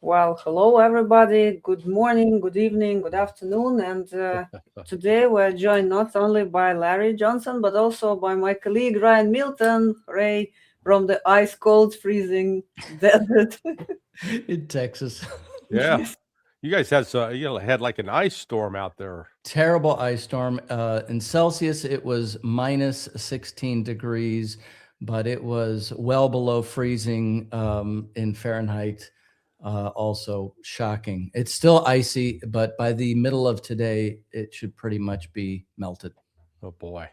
Well, hello everybody. Good morning, good evening, good afternoon. And today we're joined not only by Larry Johnson, but also by my colleague Ryan Milton, Ray, from the ice cold, freezing desert in Texas. Yeah. You guys had like an ice storm out there. Terrible ice storm. In Celsius, it was minus 16 degrees, but it was well below freezing in Fahrenheit. Also shocking. It's still icy, but by the middle of today, it should pretty much be melted. Oh boy.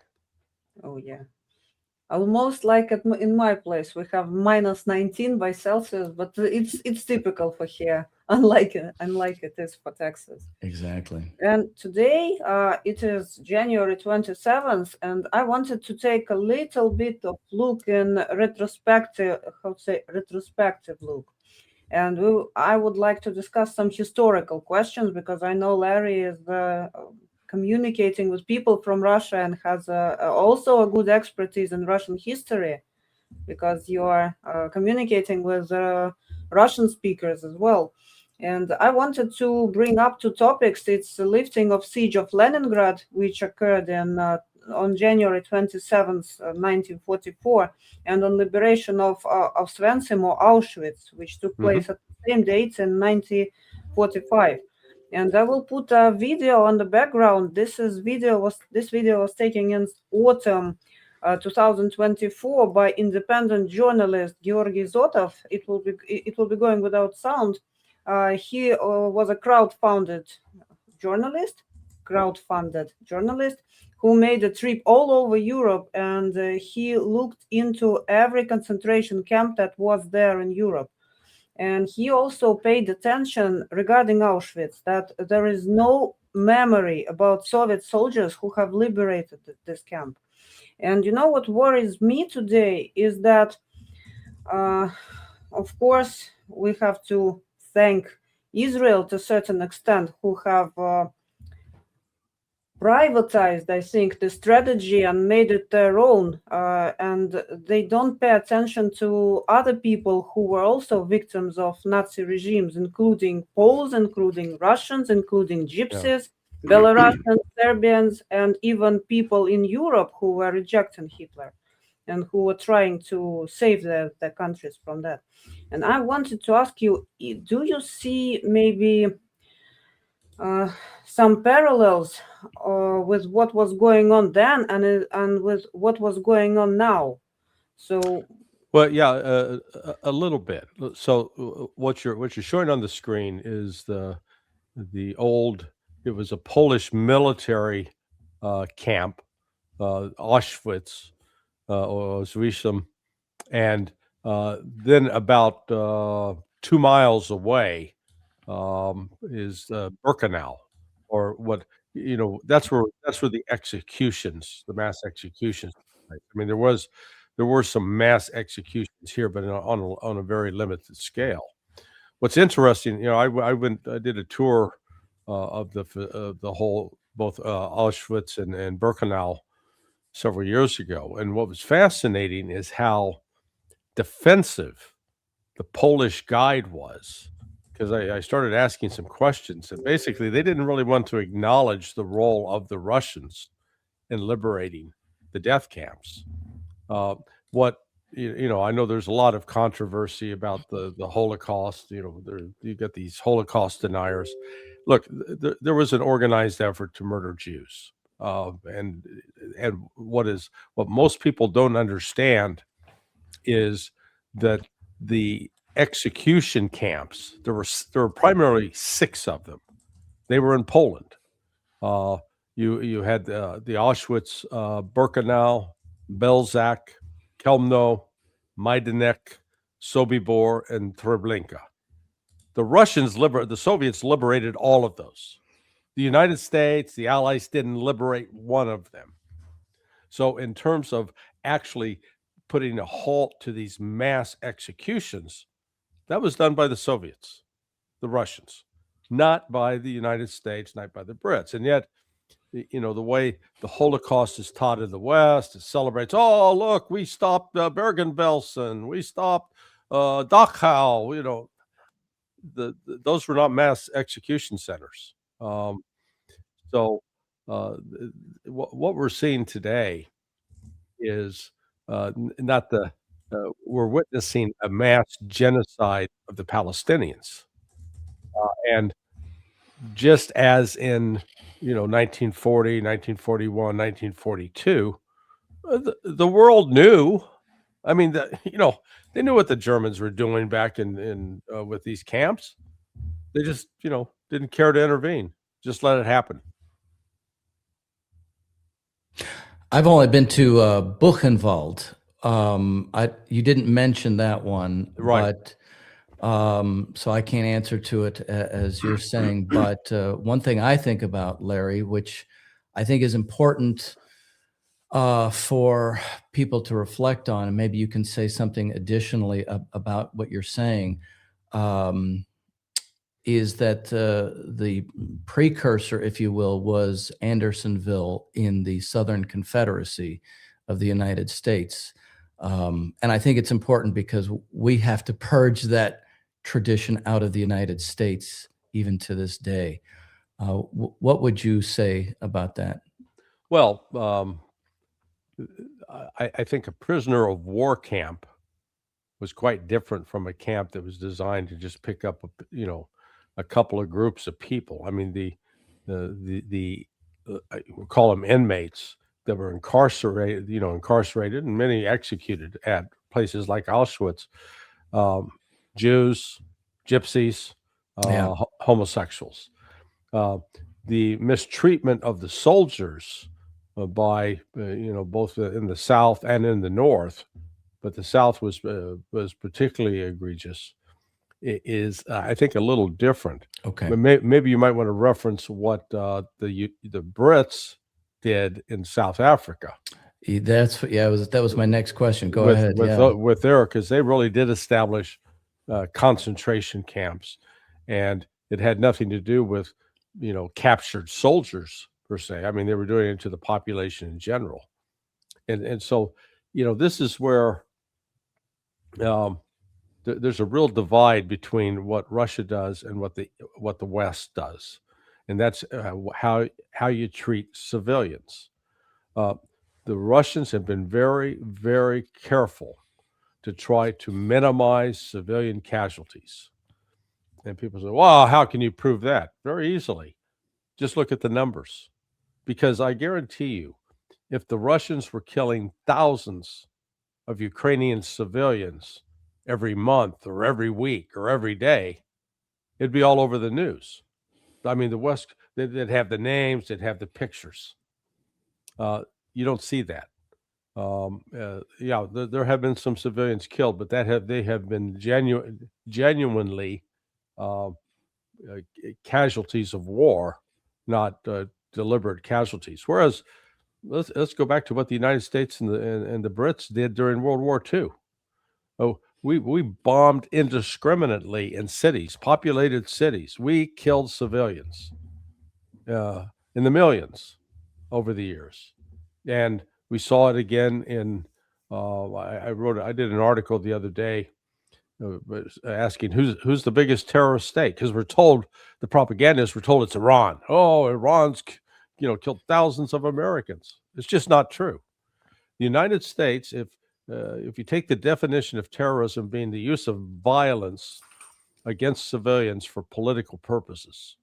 Oh yeah. Almost like in my place, we have minus 19 by Celsius, but it's typical for here, unlike it is for Texas. Exactly. And today it is January 27th, and I wanted to take a little bit of look in retrospective look. And I would like to discuss some historical questions because I know Larry is communicating with people from Russia and has also a good expertise in Russian history because you are communicating with Russian speakers as well. And I wanted to bring up two topics. It's the lifting of siege of Leningrad, which occurred on January 27th, 1944, and on liberation of Oswiecim or Auschwitz, which took place at the same dates in 1945. And I will put a video on the background. This video was taken in autumn 2024 by independent journalist Georgy Zotov. It will be going without sound. He was a crowdfunded journalist who made a trip all over Europe, and he looked into every concentration camp that was there in Europe. And he also paid attention regarding Auschwitz, that there is no memory about Soviet soldiers who have liberated this camp. And you know what worries me today is that, of course, we have to thank Israel to a certain extent, who have privatized, I think, the strategy and made it their own. And they don't pay attention to other people who were also victims of Nazi regimes, including Poles, including Russians, including Gypsies, Belarusians, Serbians, and even people in Europe who were rejecting Hitler and who were trying to save their countries from that. And I wanted to ask you, do you see maybe some parallels with what was going on then and with what was going on now? So, well, yeah, a little bit. So what you're showing on the screen is the old. It was a Polish military camp, Auschwitz, or Auschwitz, and then about 2 miles away is Birkenau, or what that's where the executions, the mass executions. I mean, there were some mass executions here, but on a very limited scale. What's interesting, I did a tour of the whole, both Auschwitz and Birkenau several years ago, and what was fascinating is how defensive the Polish guide was. Because I started asking some questions, and basically they didn't really want to acknowledge the role of the Russians in liberating the death camps. I know there's a lot of controversy about the Holocaust. You get these Holocaust deniers. Look, there was an organized effort to murder Jews, and what most people don't understand is that the execution camps, there were primarily 6 of them. They were in Poland. You had the Auschwitz, Birkenau, Belzec, Chełmno, Majdanek, Sobibor, and Treblinka. the Soviets liberated all of those. The United States, the Allies didn't liberate one of them. So in terms of actually putting a halt to these mass executions, that was done by the Soviets, the Russians, not by the United States, not by the Brits. And yet, you know, the way the Holocaust is taught in the West, it celebrates, oh, look, we stopped Bergen-Belsen, we stopped Dachau, you know, those were not mass execution centers. So what we're seeing today is not the, we're witnessing a mass genocide of the Palestinians. And just as in, you know, 1940, 1941, 1942, the world knew. I mean, you know, they knew what the Germans were doing back in with these camps. They just, you know, didn't care to intervene. Just let it happen. I've only been to Buchenwald. You didn't mention that one, Right. but so I can't answer to it as you're saying. But one thing I think about, Larry, which I think is important for people to reflect on, and maybe you can say something additionally about what you're saying, is that the precursor, if you will, was Andersonville in the Southern Confederacy of the United States. And I think it's important because we have to purge that tradition out of the United States even to this day. What would you say about that? Well, I think a prisoner of war camp was quite different from a camp that was designed to just pick up, you know, a couple of groups of people. I mean, we'll call them inmates that were incarcerated, and many executed at places like Auschwitz. Jews, gypsies, Yeah. homosexuals. The mistreatment of the soldiers by both in the South and in the North, but the South was particularly egregious, is I think a little different. Okay. But maybe you might want to reference what the Brits did in South Africa. That was my next question. Go with, ahead. With their, because they really did establish concentration camps, and it had nothing to do with, you know, captured soldiers per se. I mean, they were doing it to the population in general, and so, you know, this is where there's a real divide between what Russia does and what the West does, and that's how you treat civilians. The Russians have been very, very careful to try to minimize civilian casualties. And people say, well, how can you prove that? Very easily. Just look at the numbers. Because I guarantee you, if the Russians were killing thousands of Ukrainian civilians every month or every week or every day, it'd be all over the news. I mean, the West, they'd have the names, they'd have the pictures. You don't see that. There have been some civilians killed, but they have been genuinely casualties of war, not deliberate casualties. Whereas, let's go back to what the United States and the Brits did during World War II. Oh, we bombed indiscriminately in cities, populated cities. We killed civilians in the millions over the years. And we saw it again in, I did an article the other day asking who's the biggest terrorist state, because we're told, the propagandists were told it's Iran. Oh, Iran's, killed thousands of Americans. It's just not true. The United States, if you take the definition of terrorism being the use of violence against civilians for political purposes,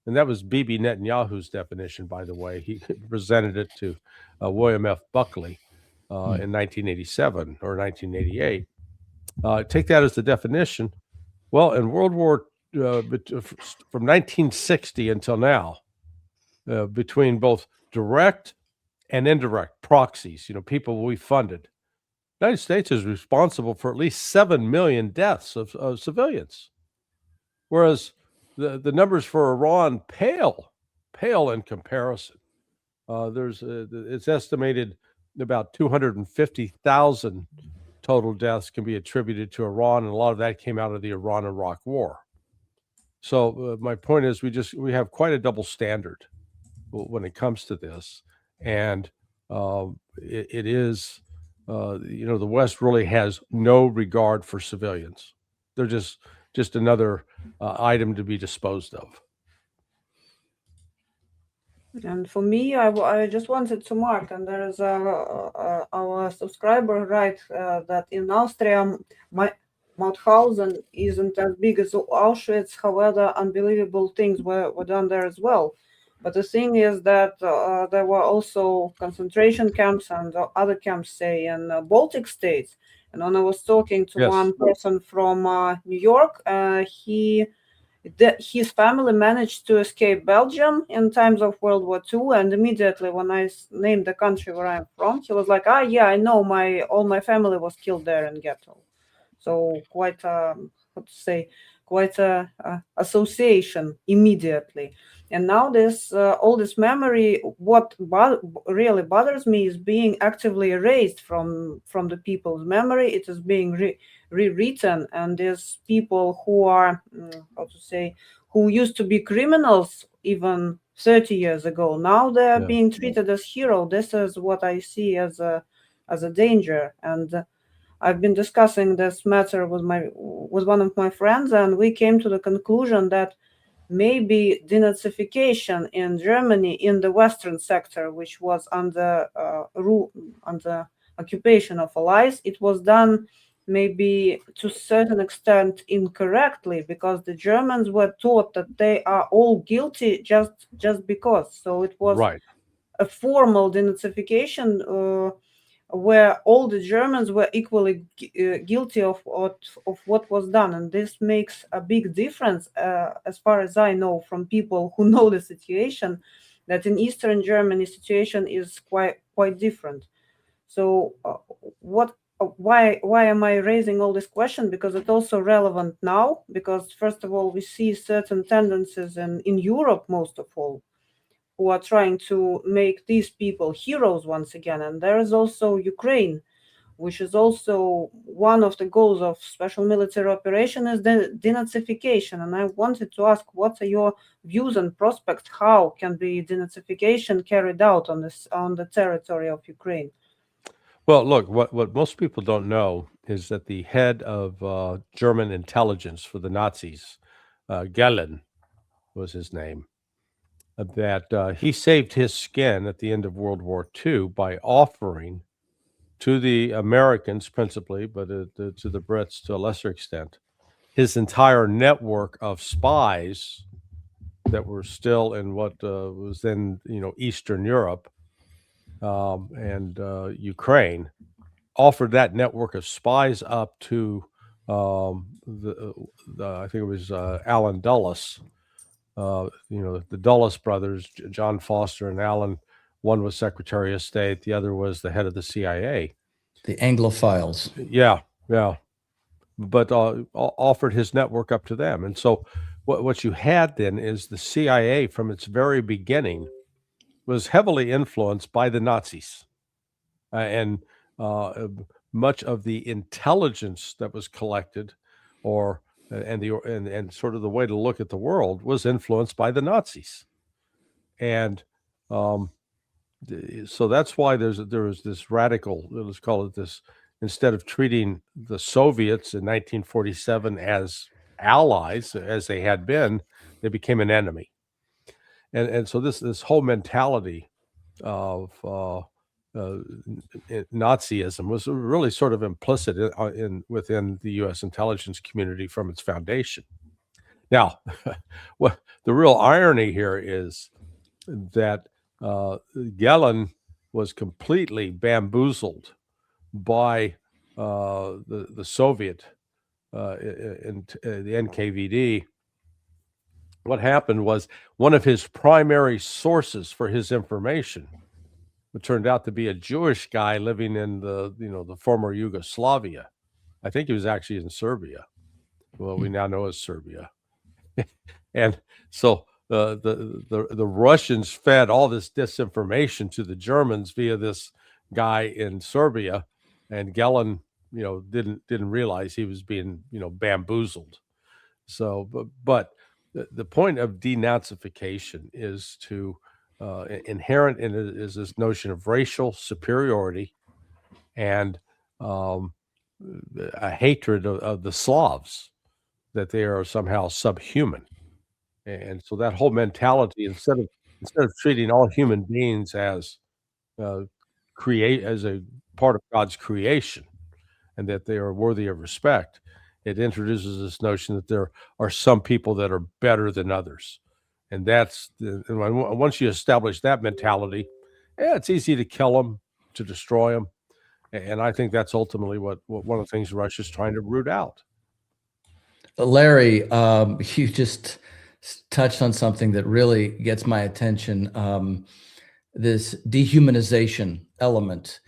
and that was Bibi Netanyahu's definition, by the way. He presented it to William F. Buckley in 1987 or 1988. Take that as the definition. Well, in World War, from 1960 until now, between both direct and indirect proxies, people we funded, the United States is responsible for at least 7 million deaths of civilians. whereas the numbers for Iran pale in comparison. It's estimated about 250,000 total deaths can be attributed to Iran, and a lot of that came out of the Iran-Iraq War. So my point is, we have quite a double standard when it comes to this, and it is, the West really has no regard for civilians. They're just another item to be disposed of. And for me, I just wanted to mark, and there is our subscriber that in Austria, Mauthausen isn't as big as Auschwitz. However, unbelievable things were done there as well. But the thing is that there were also concentration camps and other camps, say, in Baltic states. And when I was talking to one person from New York, his family managed to escape Belgium in times of World War II, and immediately when I named the country where I'm from, he was like, yeah, I know, all my family was killed there in ghetto. So quite a association immediately. And now all this memory, what really bothers me is being actively erased from the people's memory. It is being rewritten, and there's people who are, who used to be criminals even 30 years ago. Now they're being treated as heroes. This is what I see as a danger. And I've been discussing this matter with one of my friends, and we came to the conclusion that maybe denazification in Germany, in the Western sector, which was under occupation of Allies, it was done maybe to a certain extent incorrectly, because the Germans were taught that they are all guilty just because. So it was a formal denazification where all the Germans were equally guilty of what was done. And this makes a big difference, as far as I know, from people who know the situation, that in Eastern Germany situation is quite different. So why am I raising all this question? Because it's also relevant now, because first of all, we see certain tendencies in Europe, most of all, who are trying to make these people heroes once again. And there is also Ukraine, which is also one of the goals of special military operation, is the denazification. And I wanted to ask, what are your views and prospects? How can the denazification carried out on the territory of Ukraine? Well, look, what most people don't know is that the head of German intelligence for the Nazis, Gehlen was his name, that he saved his skin at the end of World War II by offering to the Americans principally, but to the Brits to a lesser extent, his entire network of spies that were still in what was then, Eastern Europe and Ukraine, offered that network of spies up to I think it was Allen Dulles. The Dulles brothers, John Foster and Allen. One was Secretary of State, the other was the head of the CIA. The Anglophiles. Yeah. But offered his network up to them. And so what you had then is the CIA from its very beginning was heavily influenced by the Nazis. And much of the intelligence that was collected and sort of the way to look at the world was influenced by the Nazis. And so that's why there was this radical, let's call it this, instead of treating the Soviets in 1947 as allies, as they had been, they became an enemy. And so this whole mentality of Nazism was really sort of implicit within the U.S. intelligence community from its foundation. Now, what the real irony here is that Gehlen was completely bamboozled by the Soviet and the NKVD. What happened was one of his primary sources for his information, it turned out to be a Jewish guy living in the former Yugoslavia. I think he was actually in Serbia. Well, we now know as Serbia. And so the Russians fed all this disinformation to the Germans via this guy in Serbia, and Gellin, didn't realize he was being, bamboozled. So, but the point of denazification is to inherent in it is this notion of racial superiority and a hatred of the Slavs, that they are somehow subhuman. And so that whole mentality, instead of treating all human beings as create as a part of God's creation, and that they are worthy of respect, it introduces this notion that there are some people that are better than others. And once you establish that mentality, it's easy to kill them, to destroy them. And I think that's ultimately what one of the things Russia's trying to root out. Larry, you just touched on something that really gets my attention. This dehumanization element,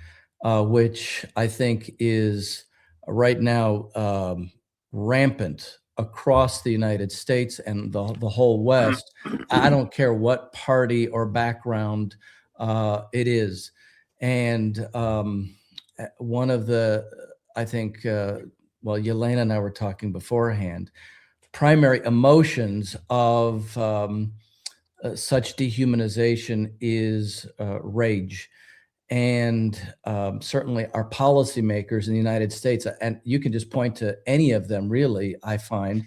which I think is right now rampant across the United States and the whole West. I don't care what party or background it is. And one of the, I think, well, Jelena and I were talking beforehand, primary emotions of such dehumanization is rage. And certainly our policymakers in the United States, and you can just point to any of them really, I find,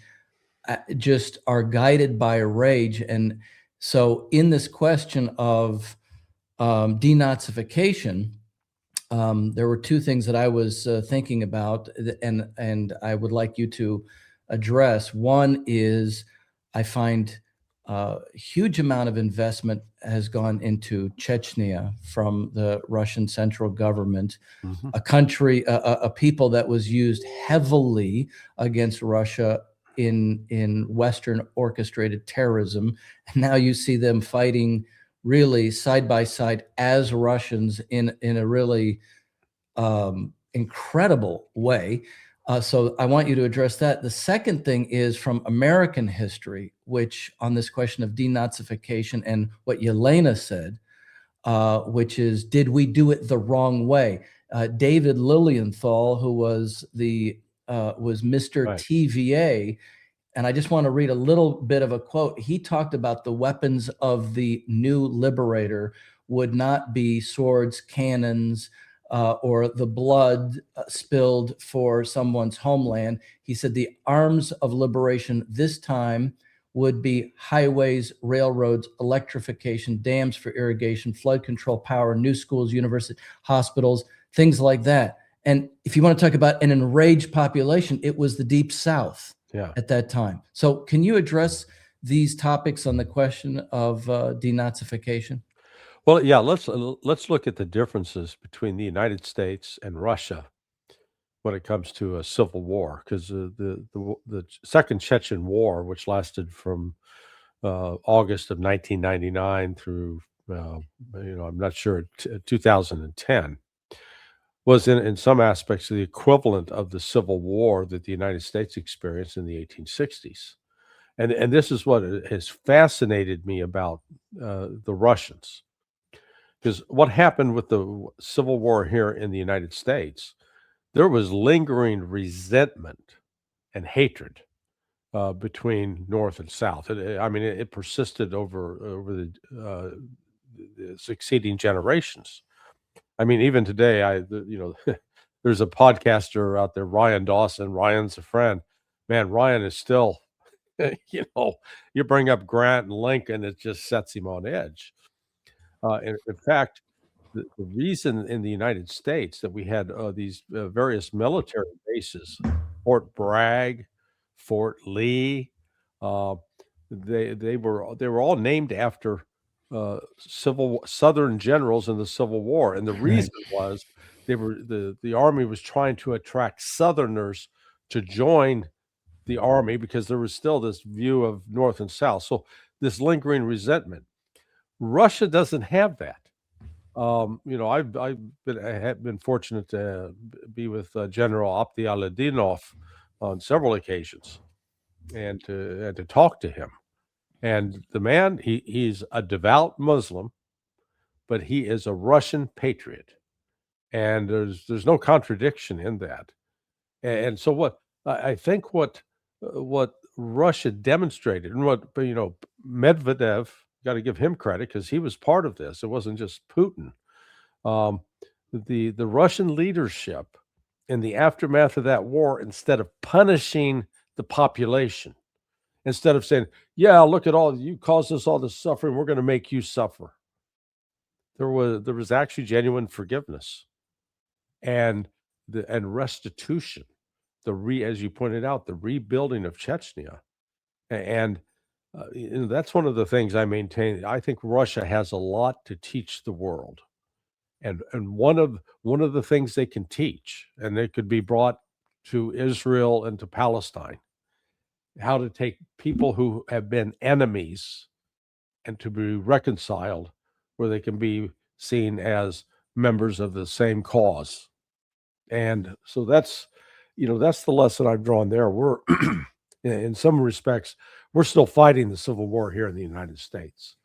just are guided by rage. And so in this question of denazification, there were two things that I was thinking about, and I would like you to address. One is I find a huge amount of investment has gone into Chechnya from the Russian central government, a country, a people that was used heavily against Russia in Western orchestrated terrorism. And now you see them fighting really side by side as Russians in a really incredible way. So I want you to address that. The second thing is from American history, which on this question of denazification and what Jelena said, which is, did we do it the wrong way? David Lilienthal, who was Mr. Right. TVA, and I just want to read a little bit of a quote. He talked about the weapons of the new liberator would not be swords, cannons, or the blood spilled for someone's homeland. He said the arms of liberation this time would be highways, railroads, electrification, dams for irrigation, flood control, power, new schools, universities, hospitals, things like that. And if you want to talk about an enraged population, it was the Deep South at that time. So can you address these topics on the question of denazification? Well, yeah, let's look at the differences between the United States and Russia when it comes to a civil war, because the Second Chechen War, which lasted from August of 1999 through I'm not sure 2010, was in some aspects the equivalent of the Civil War that the United States experienced in the 1860s. And this is what has fascinated me about the Russians. Because what happened with the Civil War here in the United States, there was lingering resentment and hatred between North and South. It persisted over the succeeding generations. I mean, even today, there's a podcaster out there, Ryan Dawson. Ryan's a friend. Man, Ryan is still, you bring up Grant and Lincoln, it just sets him on edge. In fact, the reason in the United States that we had these various military bases, Fort Bragg, Fort Lee, they were all named after Southern generals in the Civil War, and the reason was the Army was trying to attract Southerners to join the Army because there was still this view of North and South. So this lingering resentment. Russia doesn't have that. I have been fortunate to be with General Abdialadinov on several occasions, and to talk to him. And the man, he's a devout Muslim, but he is a Russian patriot, and there's no contradiction in that. And so what I think what Russia demonstrated, and what Medvedev, got to give him credit because he was part of this. It wasn't just Putin. Um, the Russian leadership in the aftermath of that war, instead of punishing the population, instead of saying, "Yeah, look at all you caused us all this suffering, we're going to make you suffer," there was actually genuine forgiveness and restitution. As you pointed out, the rebuilding of Chechnya, and that's one of the things I maintain. I think Russia has a lot to teach the world, and one of the things they can teach, and they could be brought to Israel and to Palestine, how to take people who have been enemies and to be reconciled, where they can be seen as members of the same cause. And so that's the lesson I've drawn there. We're in some respects, we're still fighting the Civil War here in the United States.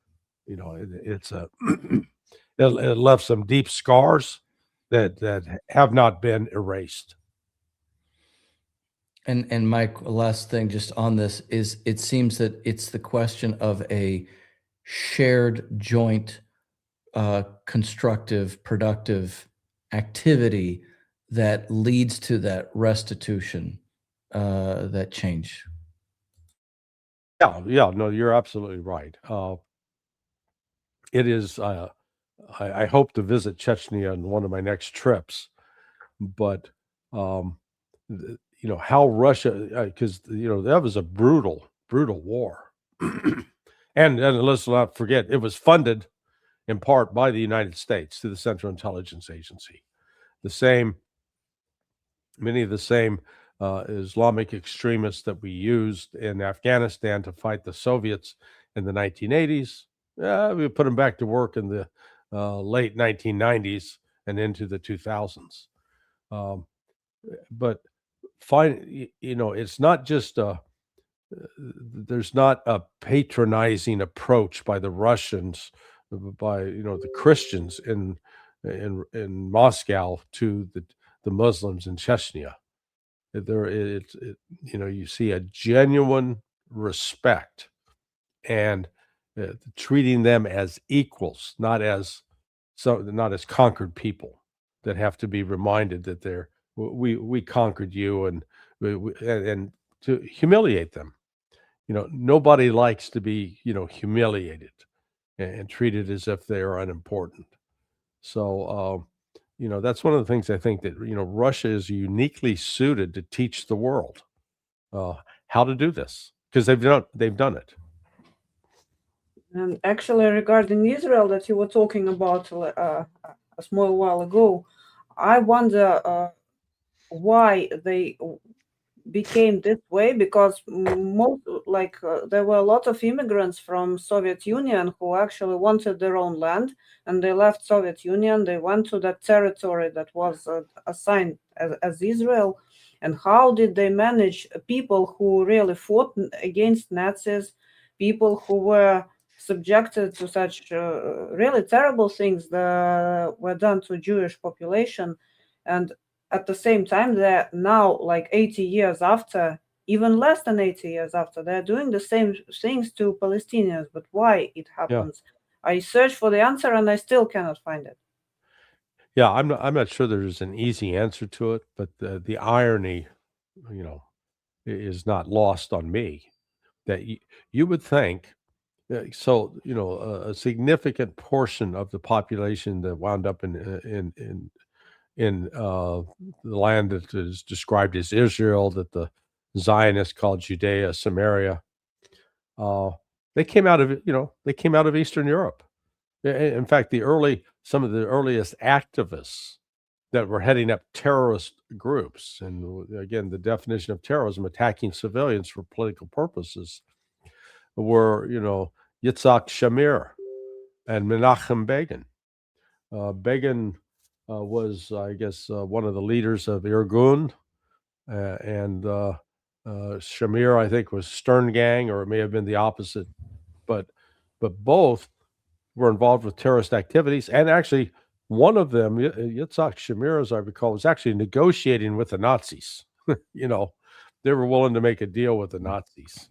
It's a it left some deep scars that have not been erased. And Mike, last thing just on this is, it seems that it's the question of a shared, joint, constructive, productive activity that leads to that restitution, that change. Yeah, no, you're absolutely right. It is. I hope to visit Chechnya on one of my next trips, but how Russia, because that was a brutal war, and let's not forget, it was funded in part by the United States through the Central Intelligence Agency. Many of the same Islamic extremists that we used in Afghanistan to fight the Soviets in the 1980s, we put them back to work in the late 1990s and into the 2000s. But it's not just there's not a patronizing approach by the Russians, by the Christians in Moscow to the Muslims in Chechnya. You see a genuine respect and treating them as equals, not as conquered people that have to be reminded that we conquered you, and to humiliate them. Nobody likes to be humiliated and treated as if they are unimportant. So that's one of the things I think that Russia is uniquely suited to teach the world how to do this, because they've done it. And actually, regarding Israel that you were talking about a small while ago, I wonder why they became this way, because there were a lot of immigrants from Soviet Union who actually wanted their own land, and they left Soviet Union. They went to that territory that was assigned as Israel. And how did they manage people who really fought against Nazis, people who were subjected to such really terrible things that were done to Jewish population? And at the same time, they're now, like 80 years after, even less than 80 years after, they're doing the same things to Palestinians. But why it happens? Yeah. I searched for the answer and I still cannot find it. Yeah, I'm not sure there's an easy answer to it, but the irony, is not lost on me, that you would think. So a significant portion of the population that wound up in the land that is described as Israel, that the Zionists called Judea, Samaria, they came out of Eastern Europe. In fact, some of the earliest activists that were heading up terrorist groups, and again, the definition of terrorism, attacking civilians for political purposes, were Yitzhak Shamir and Menachem Begin. Begin was, I guess, one of the leaders of Irgun, and Shamir, I think, was Stern Gang, or it may have been the opposite, but both were involved with terrorist activities. And actually, one of them, Yitzhak Shamir, as I recall, was actually negotiating with the Nazis. You know, they were willing to make a deal with the Nazis.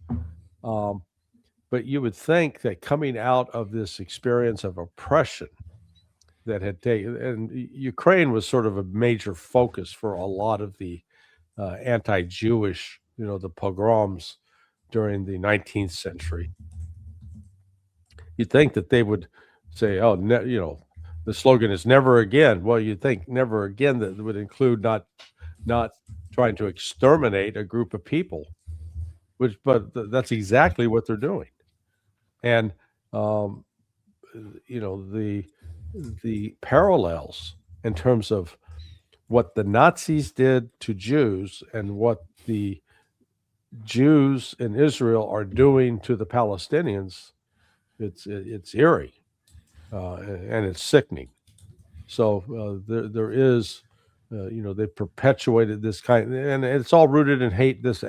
But you would think that coming out of this experience of oppression that had taken, and Ukraine was sort of a major focus for a lot of the anti-Jewish, the pogroms during the 19th century. You'd think that they would say, "Oh, the slogan is never again." Well, you'd think never again that would include not trying to exterminate a group of people, but that's exactly what they're doing. And the parallels in terms of what the Nazis did to Jews and what the Jews in Israel are doing to the Palestinians, it's eerie and it's sickening. So there is, they've perpetuated this kind, and it's all rooted in hate. This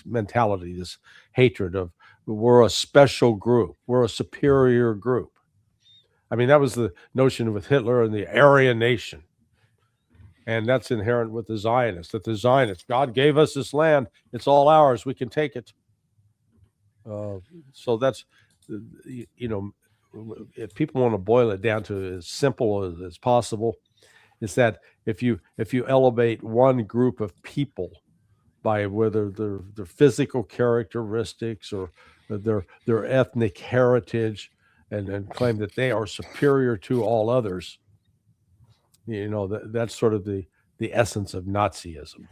mentality, this hatred of we're a special group, we're a superior group. I mean, that was the notion with Hitler and the Aryan nation. And that's inherent with the Zionists, God gave us this land. It's all ours. We can take it. So that's, if people want to boil it down to as simple as possible, is that if you elevate one group of people by whether their physical characteristics or their ethnic heritage, and claim that they are superior to all others, that's sort of the essence of Nazism.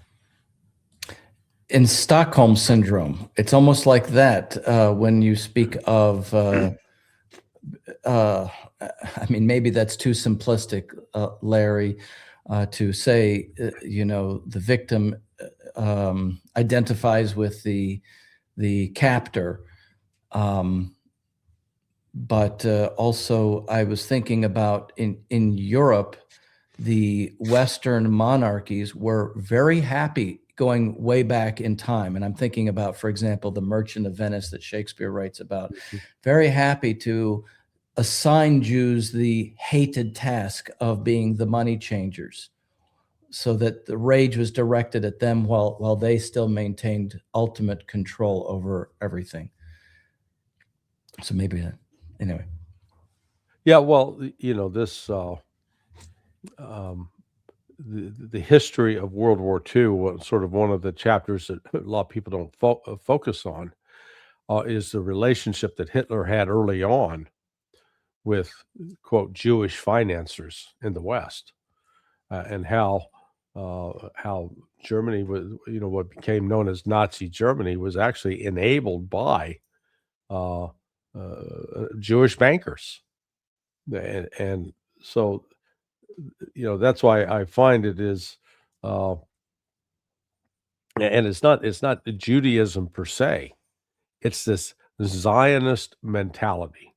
In Stockholm syndrome, it's almost like that when you speak of, I mean, maybe that's too simplistic, Larry, to say, the victim identifies with the captor. But also I was thinking about in Europe, the Western monarchies were very happy going way back in time. And I'm thinking about, for example, the Merchant of Venice that Shakespeare writes about, very happy to assign Jews the hated task of being the money changers, so that the rage was directed at them while they still maintained ultimate control over everything. So maybe anyway. Yeah, well, this the history of World War II was sort of one of the chapters that a lot of people don't focus on, is the relationship that Hitler had early on with, quote, Jewish financiers in the West, and how Germany was, what became known as Nazi Germany was actually enabled by Jewish bankers. And so, that's why I find it is, and it's not Judaism per se, it's this Zionist mentality.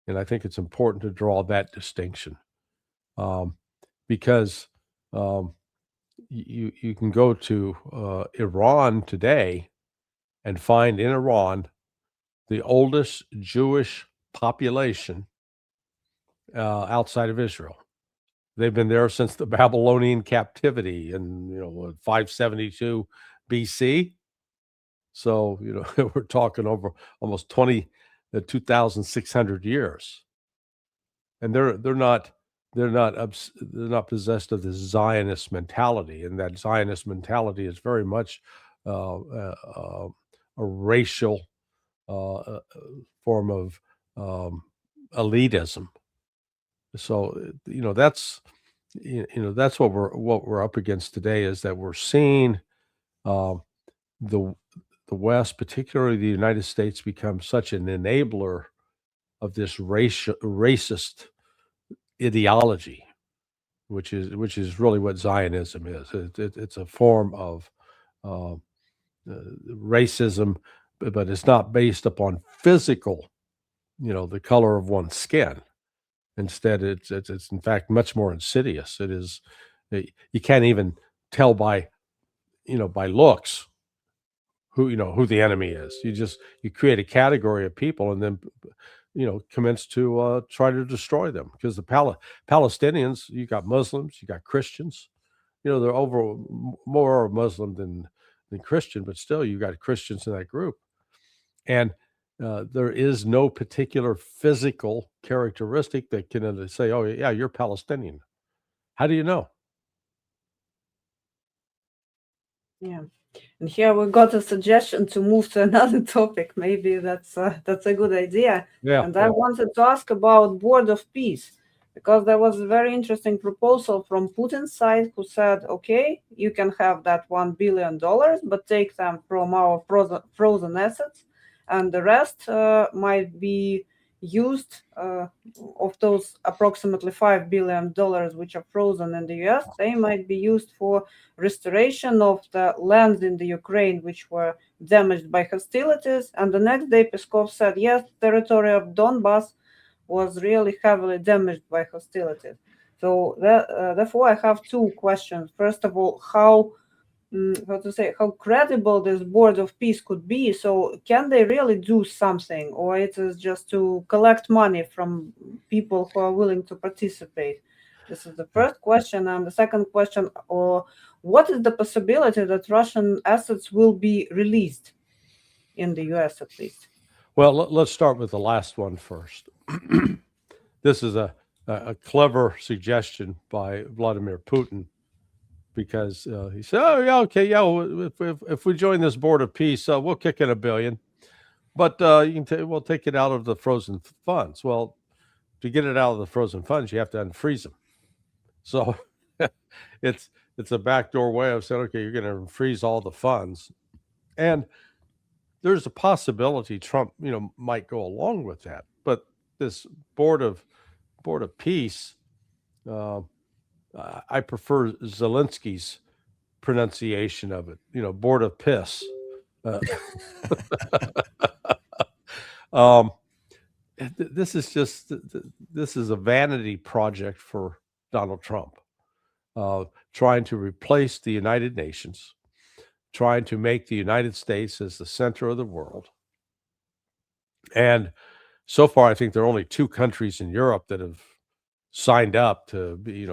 And I think it's important to draw that distinction, because you can go to Iran today and find in Iran the oldest Jewish population outside of Israel. They've been there since the Babylonian captivity in 572 BC. So we're talking over almost 2,600 years, and they're not possessed of this Zionist mentality, and that Zionist mentality is very much a racial form of elitism. So that's what we're up against today, is that we're seeing the West, particularly the United States, become such an enabler of this racist ideology, which is really what Zionism is. It's a form of racism, but it's not based upon physical, the color of one's skin. Instead, it's in fact much more insidious. It is, you can't even tell by looks who the enemy is. You create a category of people and then commence to try to destroy them, because the Palestinians, you got Muslims, you got Christians. They're more Muslim than Christian, but still you got Christians in that group. And there is no particular physical characteristic that can say, oh yeah, you're Palestinian. How do you know? Yeah. And here we got a suggestion to move to another topic. Maybe that's a good idea. Yeah. And I wanted to ask about Board of Peace, because there was a very interesting proposal from Putin's side, who said, okay, you can have that $1 billion, but take them from our frozen assets, and the rest might be used, of those approximately $5 billion which are frozen in the US, they might be used for restoration of the lands in the Ukraine which were damaged by hostilities. And the next day Peskov said, yes, territory of Donbass was really heavily damaged by hostilities. So therefore I have two questions. First of all, how credible this Board of Peace could be. So can they really do something, or it is just to collect money from people who are willing to participate? This is the first question. And the second question, or what is the possibility that Russian assets will be released in the US at least? Well, let's start with the last one first. This is a clever suggestion by Vladimir Putin, because he said, oh, yeah, okay, yeah, if we join this Board of Peace, we'll kick in $1 billion, but we'll take it out of the frozen funds. Well, to get it out of the frozen funds, you have to unfreeze them. So it's a backdoor way of saying, okay, you're going to freeze all the funds. And there's a possibility Trump, might go along with that. But this Board of Peace, I prefer Zelensky's pronunciation of it, Board of Piss. This is a vanity project for Donald Trump, trying to replace the United Nations, trying to make the United States as the center of the world. And so far, I think there are only 2 countries in Europe that have signed up to be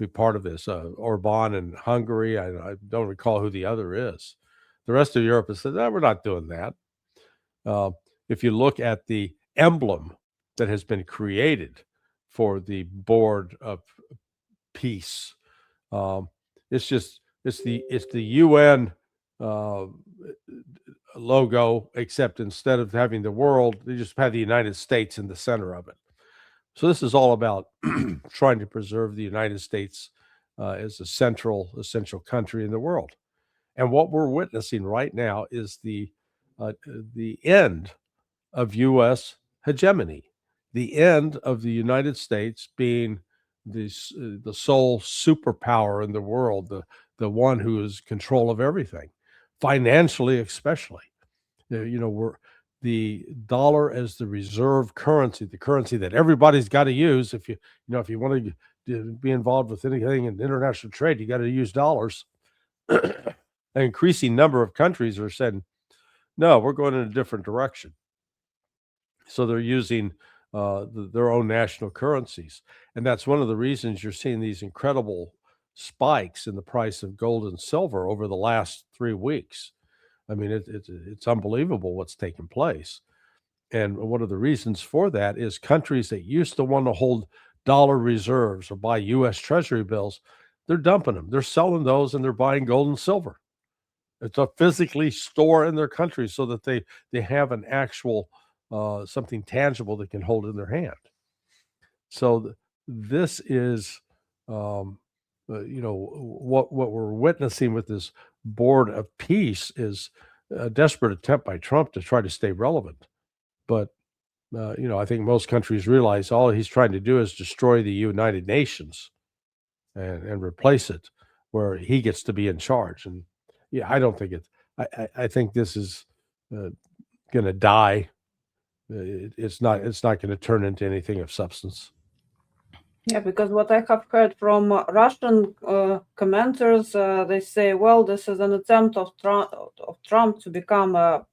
part of this, Orban and Hungary. I don't recall who the other is. The rest of Europe has said, no, we're not doing that. If you look at the emblem that has been created for the Board of Peace, it's the UN logo, except instead of having the world, they just have the United States in the center of it. So this is all about trying to preserve the United States as a essential country in the world. And what we're witnessing right now is the end of U.S. hegemony, the end of the United States being the sole superpower in the world, the one who is control of everything, financially especially. We're the dollar as the reserve currency, the currency that everybody's got to use. If you want to be involved with anything in international trade, you got to use dollars. An increasing number of countries are saying, no, we're going in a different direction. So they're using their own national currencies. And that's one of the reasons you're seeing these incredible spikes in the price of gold and silver over the last 3 weeks. I mean, it's unbelievable what's taken place. And one of the reasons for that is countries that used to want to hold dollar reserves or buy U.S. Treasury bills, they're dumping them. They're selling those and they're buying gold and silver. It's a physically store in their country so that they have an actual something tangible they can hold in their hand. So this is what we're witnessing with this Board of Peace is a desperate attempt by Trump to try to stay relevant. But I think most countries realize all he's trying to do is destroy the United Nations and replace it where he gets to be in charge. And I don't think I think this is going to die. It's not going to turn into anything of substance. Yeah, because what I have heard from Russian commenters, they say, well, this is an attempt of Trump to become how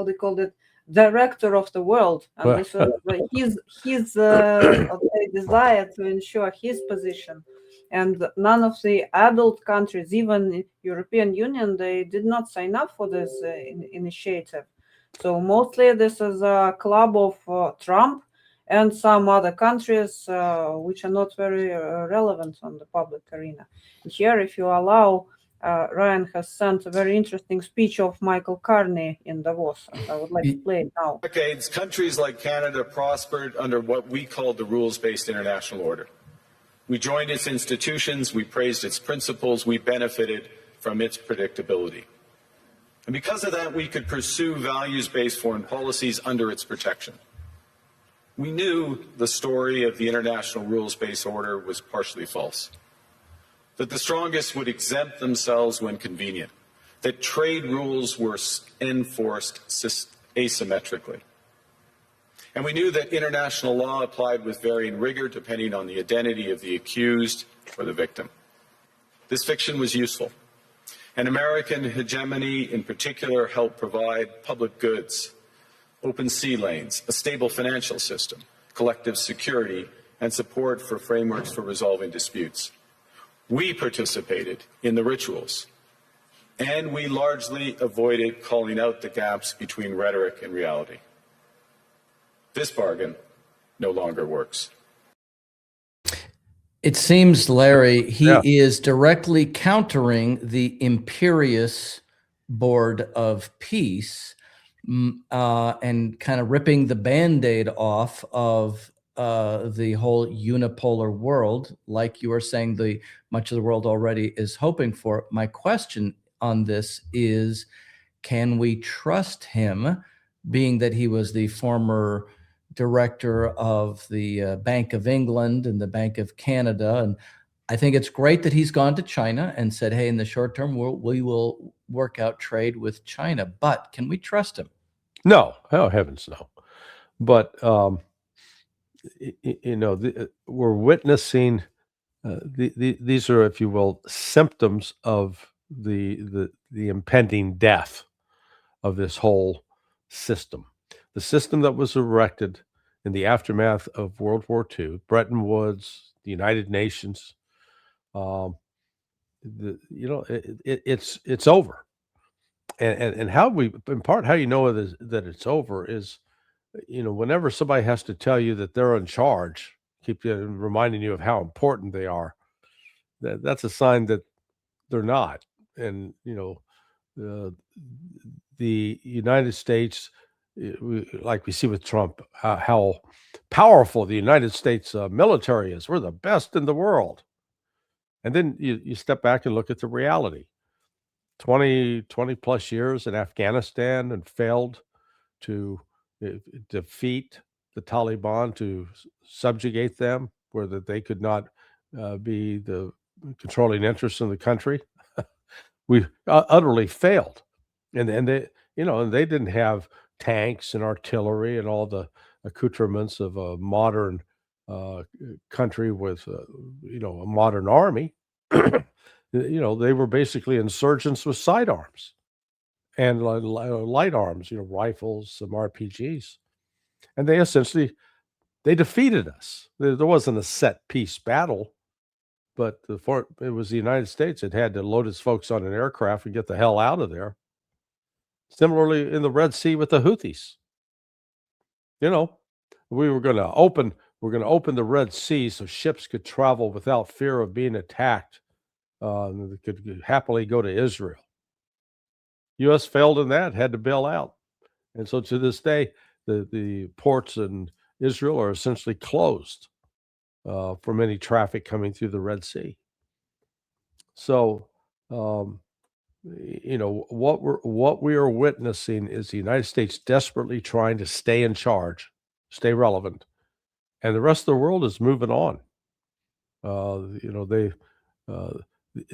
they called it, director of the world, and this was his desire to ensure his position. And none of the adult countries, even European Union, they did not sign up for this initiative. So mostly this is a club of Trump and some other countries which are not very relevant on the public arena. And here, if you allow, Ryan has sent a very interesting speech of Michael Carney in Davos, and I would like to play it now. Decades, countries like Canada prospered under what we called the rules-based international order. We joined its institutions, we praised its principles, we benefited from its predictability. And because of that, we could pursue values-based foreign policies under its protection. We knew the story of the international rules-based order was partially false, that the strongest would exempt themselves when convenient, that trade rules were enforced asymmetrically. And we knew that international law applied with varying rigor depending on the identity of the accused or the victim. This fiction was useful, and American hegemony in particular helped provide public goods, open sea lanes, a stable financial system, collective security, and support for frameworks for resolving disputes. We participated in the rituals, and we largely avoided calling out the gaps between rhetoric and reality. This bargain no longer works. It seems, Larry, he is directly countering the imperious Board of Peace and kind of ripping the Band-Aid off of the whole unipolar world, like you were saying, much of the world already is hoping for. My question on this is, can we trust him, being that he was the former director of the Bank of England and the Bank of Canada? And I think it's great that he's gone to China and said, hey, in the short term, we will work out trade with China. But can we trust him? No, oh heavens no. But we're witnessing these are, if you will, symptoms of the impending death of this whole system. The system that was erected in the aftermath of World War II, Bretton Woods, the United Nations, it's over. And how in part how you know that it's over is, whenever somebody has to tell you that they're in charge, keep reminding you of how important they are, that's a sign that they're not. And the United States, like we see with Trump, how powerful the United States military is. We're the best in the world. And then you step back and look at the reality. 20 plus years in Afghanistan and failed to defeat the Taliban, to subjugate them, where that they could not be the controlling interest in the country. We utterly failed. And they, and they didn't have tanks and artillery and all the accoutrements of a modern country with, a modern army. They were basically insurgents with sidearms and light arms, rifles, some RPGs. And they essentially, they defeated us. There wasn't a set piece battle, but it was the United States. It had to load its folks on an aircraft and get the hell out of there. Similarly, in the Red Sea with the Houthis, we're going to open the Red Sea so ships could travel without fear of being attacked. They could happily go to Israel. U.S. failed in that, had to bail out. And so to this day, the ports in Israel are essentially closed from any traffic coming through the Red Sea. So, what we are witnessing is the United States desperately trying to stay in charge, stay relevant, and the rest of the world is moving on. The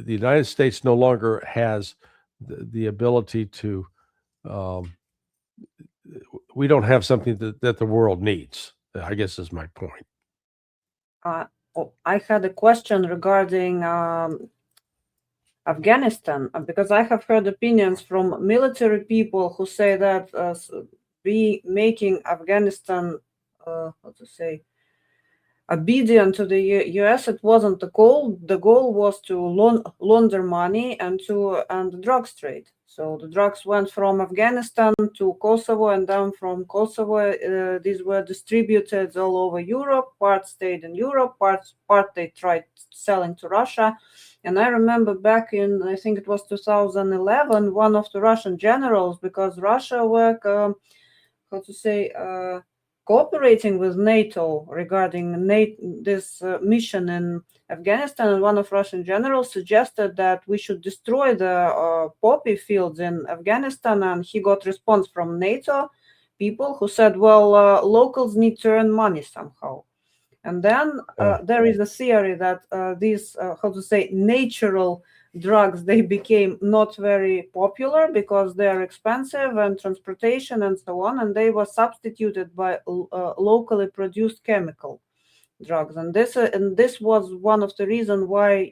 United States no longer has the ability to. We don't have something that the world needs, I guess is my point. I had a question regarding Afghanistan, because I have heard opinions from military people who say that we making Afghanistan, how to say, obedient to the US. It wasn't the goal. The goal was to launder money and the drugs trade. So the drugs went from Afghanistan to Kosovo, and then from Kosovo, these were distributed all over Europe. Part stayed in Europe, part they tried selling to Russia. And I remember back in, I think it was 2011, one of the Russian generals, because Russia were, how to say, cooperating with NATO regarding this mission in Afghanistan, and one of Russian generals suggested that we should destroy the poppy fields in Afghanistan, and he got response from NATO people who said, well, locals need to earn money somehow. And then there is a theory that these, how to say, natural drugs, they became not very popular because they are expensive and transportation and so on, and they were substituted by locally produced chemical drugs. And this was one of the reasons why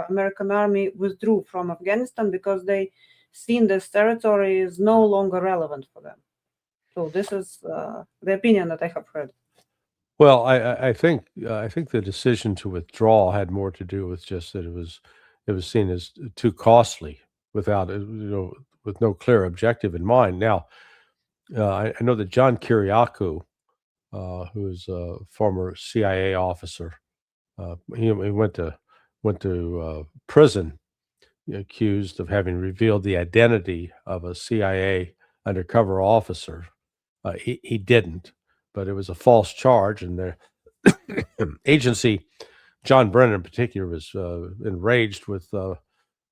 American army withdrew from Afghanistan, because they seen this territory is no longer relevant for them. So this is the opinion that I have heard. Well, I think the decision to withdraw had more to do with just that it was seen as too costly without with no clear objective in mind. Now, I know that John Kiriakou, who is a former CIA officer, he went to prison accused of having revealed the identity of a CIA undercover officer. He didn't, but it was a false charge, and the agency, John Brennan in particular, was enraged with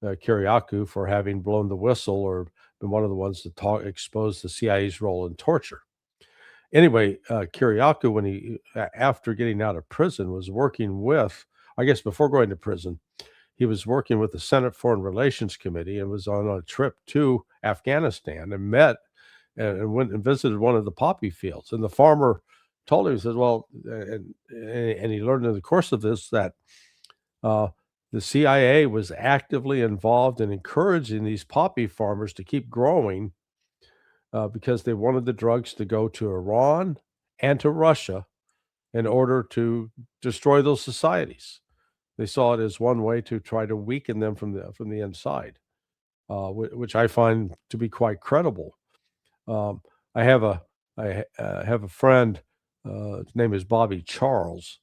Kiriakou for having blown the whistle or been one of the ones to expose the CIA's role in torture. Anyway, Kiriakou, when he, after getting out of prison, was working with, I guess before going to prison, he was working with the Senate Foreign Relations Committee and was on a trip to Afghanistan and met and went and visited one of the poppy fields. And the farmer told him, he said, well, and he learned in the course of this that the CIA was actively involved in encouraging these poppy farmers to keep growing because they wanted the drugs to go to Iran and to Russia in order to destroy those societies. They saw it as one way to try to weaken them from the inside, which I find to be quite credible. I have a friend. His name is Bobby Charles.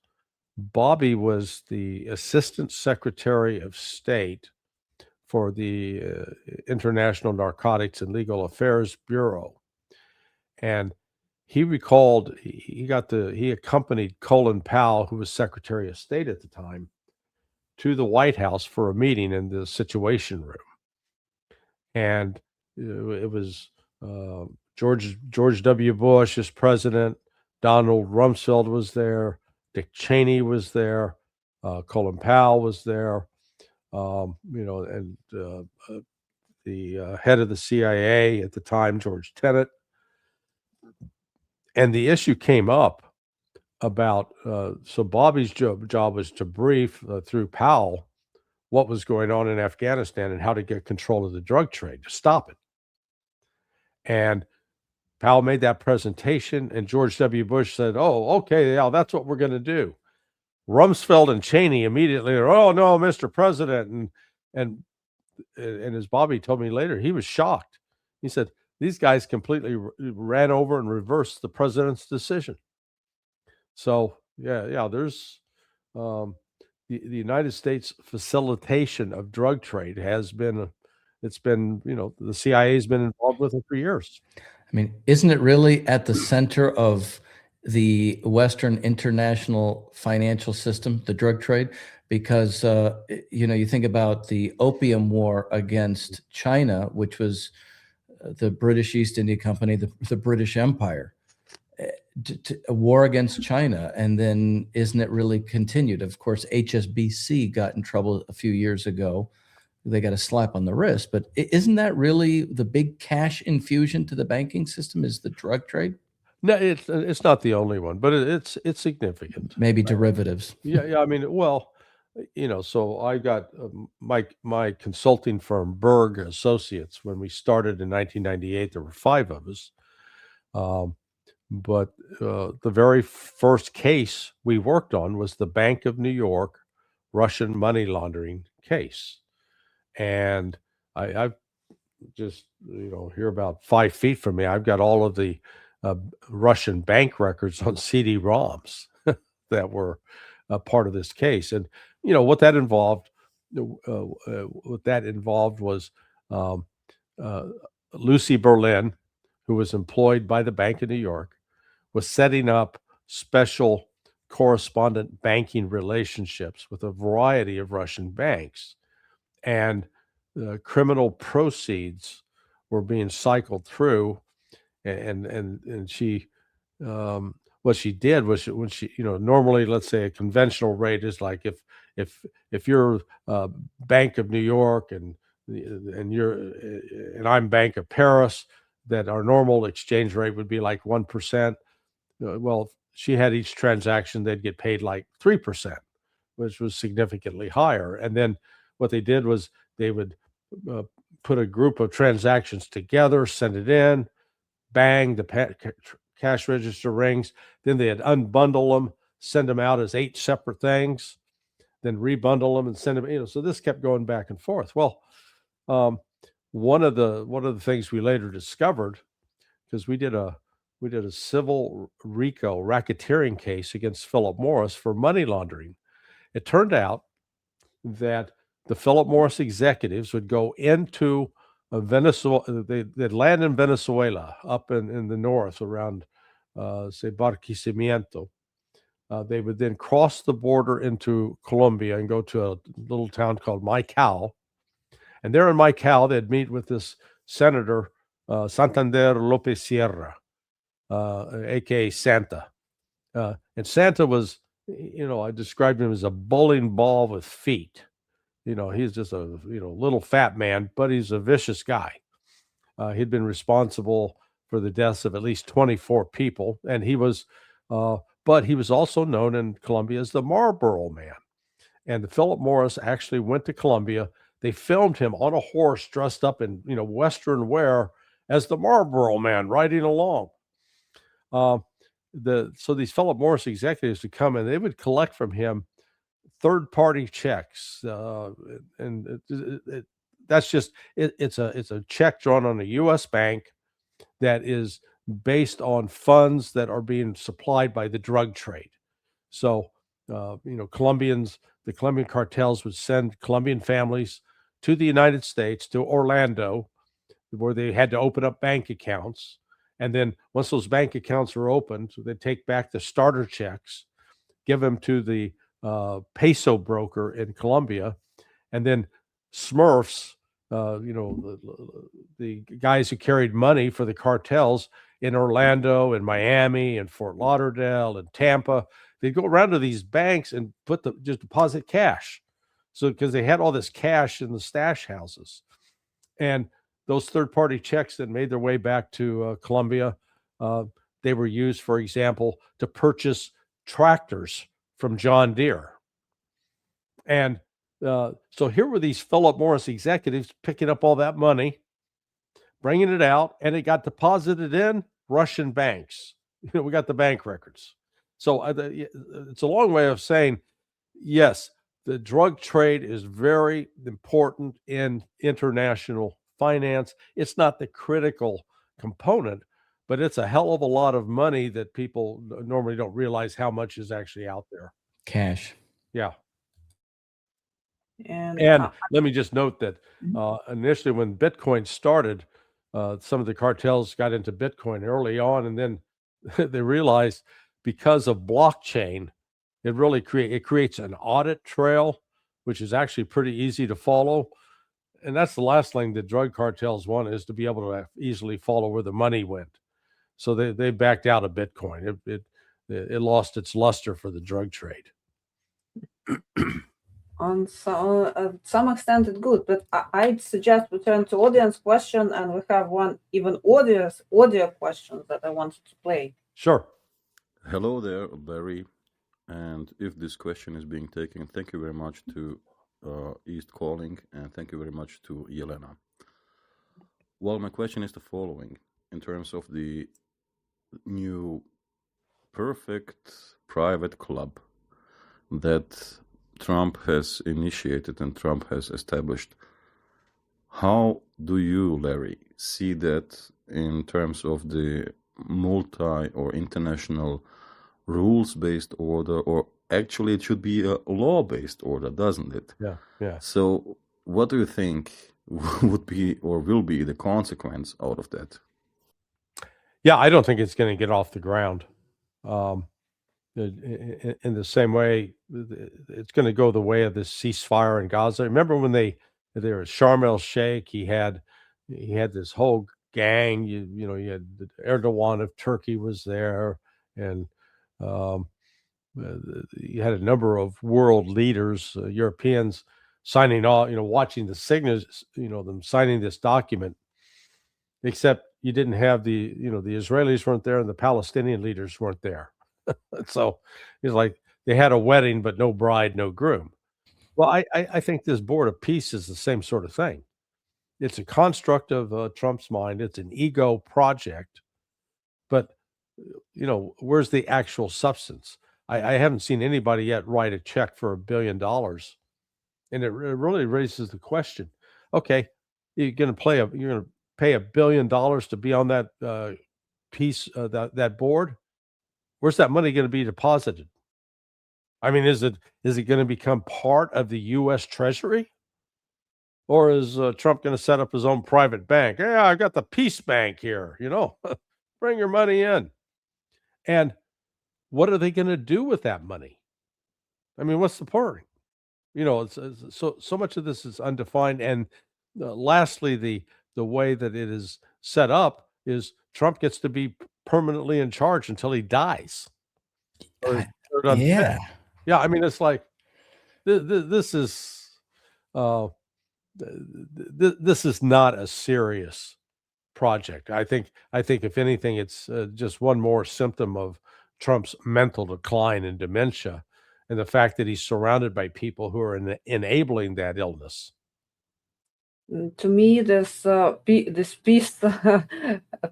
Bobby was the Assistant Secretary of State for the International Narcotics and Legal Affairs Bureau, and he recalled he accompanied Colin Powell, who was Secretary of State at the time, to the White House for a meeting in the Situation Room, and it was George W. Bush as president. Donald Rumsfeld was there. Dick Cheney was there. Colin Powell was there. And the head of the CIA at the time, George Tenet. And the issue came up about, so Bobby's job was to brief through Powell what was going on in Afghanistan and how to get control of the drug trade, to stop it. And Powell made that presentation, and George W. Bush said, oh, okay, yeah, that's what we're going to do. Rumsfeld and Cheney immediately, oh, no, Mr. President. And as Bobby told me later, he was shocked. He said, these guys completely ran over and reversed the president's decision. So, yeah, there's the United States facilitation of drug trade has been, the CIA has been involved with it for years. I mean, isn't it really at the center of the Western international financial system, the drug trade? Because, you think about the Opium War against China, which was the British East India Company, the British Empire, a war against China. And then isn't it really continued? Of course, HSBC got in trouble a few years ago. They got a slap on the wrist, but isn't that really the big cash infusion to the banking system, is the drug trade? No, it's not the only one, but it's significant. Maybe derivatives. Yeah. I mean, well, so I got my consulting firm, Berg Associates. When we started in 1998, there were 5 of us. But the very first case we worked on was the Bank of New York Russian money laundering case. And I've just, here about 5 feet from me, I've got all of the Russian bank records on CD-ROMs that were a part of this case. And, what that involved, was Lucy Berlin, who was employed by the Bank of New York, was setting up special correspondent banking relationships with a variety of Russian banks. And criminal proceeds were being cycled through. And she, what she did was when she, normally, let's say a conventional rate is like if you're Bank of New York and I'm Bank of Paris, that our normal exchange rate would be like 1%. Well, she had each transaction, they'd get paid like 3%, which was significantly higher. And then what they did was they would put a group of transactions together, send it in, bang, the cash register rings. Then they'd unbundle them, send them out as 8 separate things, then rebundle them and send them. So this kept going back and forth. Well, one of the things we later discovered, because we did a civil RICO racketeering case against Philip Morris for money laundering. It turned out that the Philip Morris executives would go into Venezuela. They'd land in Venezuela, up in the north around, say, Barquisimeto. They would then cross the border into Colombia and go to a little town called Maicao. And there in Maicao, they'd meet with this senator, Santander Lopez Sierra, aka Santa. And Santa was, I described him as a bowling ball with feet. He's just a little fat man, but he's a vicious guy. He'd been responsible for the deaths of at least 24 people, and he was, but he was also known in Colombia as the Marlboro Man. And the Philip Morris actually went to Colombia. They filmed him on a horse dressed up in Western wear as the Marlboro Man riding along. So these Philip Morris executives would come and they would collect from him third-party checks, and that's just it's a check drawn on a U.S. bank that is based on funds that are being supplied by the drug trade. So the Colombian cartels would send Colombian families to the United States, to Orlando, where they had to open up bank accounts. And then once those bank accounts were opened, they'd take back the starter checks, give them to the peso broker in Colombia, and then Smurfs, the guys who carried money for the cartels in Orlando and Miami and Fort Lauderdale and Tampa, they'd go around to these banks and just deposit cash. So because they had all this cash in the stash houses, and those third-party checks that made their way back to Colombia, they were used, for example, to purchase tractors from John Deere. And so here were these Philip Morris executives picking up all that money, bringing it out, and it got deposited in Russian banks. We got the bank records. So it's a long way of saying, yes, the drug trade is very important in international finance. It's not the critical component, but it's a hell of a lot of money that people normally don't realize how much is actually out there. Cash. Yeah. And let me just note that initially when Bitcoin started, some of the cartels got into Bitcoin early on, and then they realized because of blockchain, it creates an audit trail, which is actually pretty easy to follow. And that's the last thing that drug cartels want, is to be able to easily follow where the money went. So they backed out of Bitcoin. It lost its luster for the drug trade. On some extent it's good, but I'd suggest we turn to audience question, and we have one even audio question that I wanted to play. Sure. Hello there, Larry. And if this question is being taken, thank you very much to EastCalling, and thank you very much to Jelena. Well, my question is the following. In terms of the new perfect private club that Trump has initiated and Trump has established, how do you, Larry, see that in terms of the multi or international rules-based order, or actually it should be a law-based order, doesn't it? Yeah. Yeah. So what do you think would be or will be the consequence out of that? Yeah, I don't think it's going to get off the ground. In the same way, it's going to go the way of this ceasefire in Gaza. Remember when they were at Sharm el Sheikh? He had this whole gang. You know, you had Erdogan of Turkey was there, and you had a number of world leaders, Europeans, signing all. You know, watching the signatures. You know, them signing this document. Except you didn't have the Israelis weren't there and the Palestinian leaders weren't there. So it's like they had a wedding, but no bride, no groom. Well, I think this Board of Peace is the same sort of thing. It's a construct of Trump's mind. It's an ego project. But, you know, where's the actual substance? I haven't seen anybody yet write a check for $1 billion. And it really raises the question, okay, you're going to pay $1 billion to be on that piece, that board? Where's that money going to be deposited? I mean, is it going to become part of the U.S. Treasury, or is Trump going to set up his own private bank? Yeah, I got the Peace Bank here. You know, bring your money in. And what are they going to do with that money? I mean, what's the point? You know, it's so much of this is undefined. And lastly, the way that it is set up is Trump gets to be permanently in charge until he dies. Yeah. Yeah. I mean, it's like this is this is not a serious project. I think if anything, it's just one more symptom of Trump's mental decline and dementia, and the fact that he's surrounded by people who are enabling that illness. To me, this peace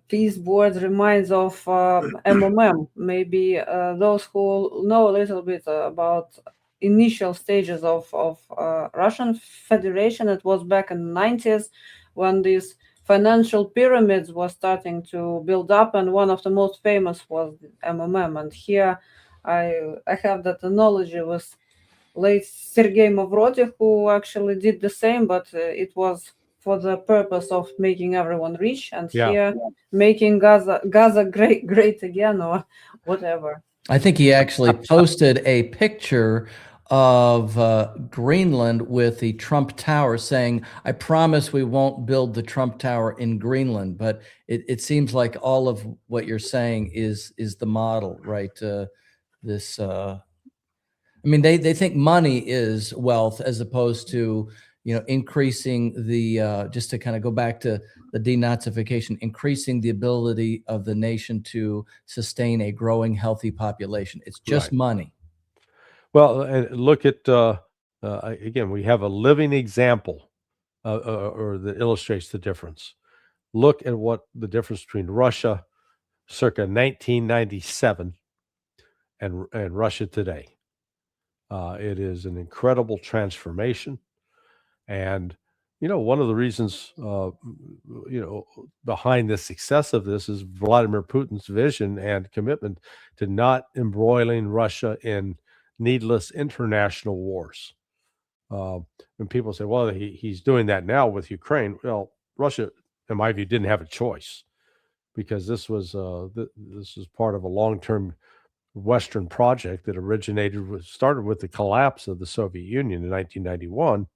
peace board reminds of MMM. Maybe those who know a little bit about initial stages of Russian Federation. It was back in the 90s when these financial pyramids were starting to build up, and one of the most famous was MMM. And here I have that analogy with late Sergei Mavrodi, who actually did the same, but it was for the purpose of making everyone rich, and here making Gaza great again, or whatever. I think he actually posted a picture of Greenland with the Trump Tower saying, "I promise we won't build the Trump Tower in Greenland." But it seems like all of what you're saying is the model, right? I mean, they think money is wealth, as opposed to, you know, increasing the, just to kind of go back to the denazification, increasing the ability of the nation to sustain a growing, healthy population. It's just money. Well, and look at, again, we have a living example or that illustrates the difference. Look at what the difference between Russia circa 1997 and Russia today. It is an incredible transformation. And, you know, one of the reasons, behind the success of this is Vladimir Putin's vision and commitment to not embroiling Russia in needless international wars. When people say, well, he's doing that now with Ukraine. Well, Russia, in my view, didn't have a choice, because this was part of a long-term Western project that started with the collapse of the Soviet Union in 1991,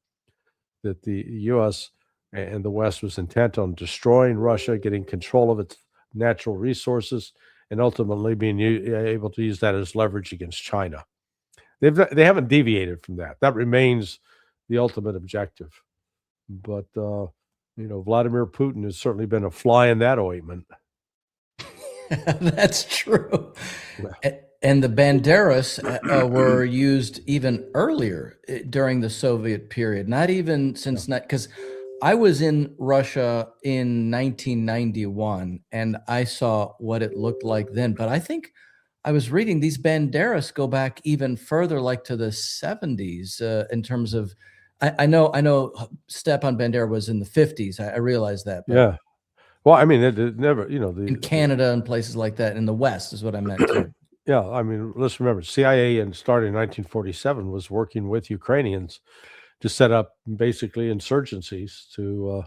that the U.S. and the West was intent on destroying Russia, getting control of its natural resources, and ultimately being able to use that as leverage against China. They haven't deviated from that. That remains the ultimate objective. But Vladimir Putin has certainly been a fly in that ointment. That's true. Yeah. And the banderas were used even earlier during the Soviet period, not even since, because I was in Russia in 1991 and I saw what it looked like then. But I think I was reading these banderas go back even further, like to the 70s in terms of, I know Stepan Bandera was in the 50s. I realize that. But Yeah. Well, I mean, it never, you know, in Canada and places like that, in the West is what I meant too. yeah, I mean, let's remember, CIA and started in 1947 was working with Ukrainians to set up basically insurgencies to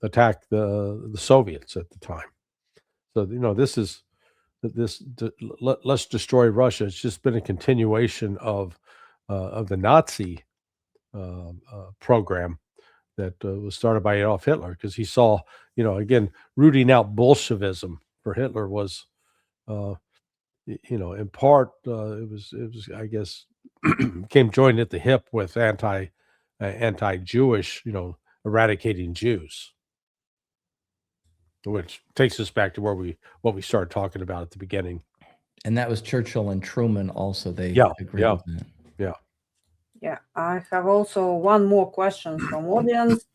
attack the Soviets at the time. So you know, let's destroy Russia. It's just been a continuation of the Nazi program that was started by Adolf Hitler, because he saw, you know, again, rooting out Bolshevism for Hitler was, you know, in part it was I guess came joined at the hip with anti-Jewish, you know, eradicating Jews, which takes us back to what we started talking about at the beginning. And that was Churchill and Truman also. They agreed with that. Yeah, I have also one more question from audience.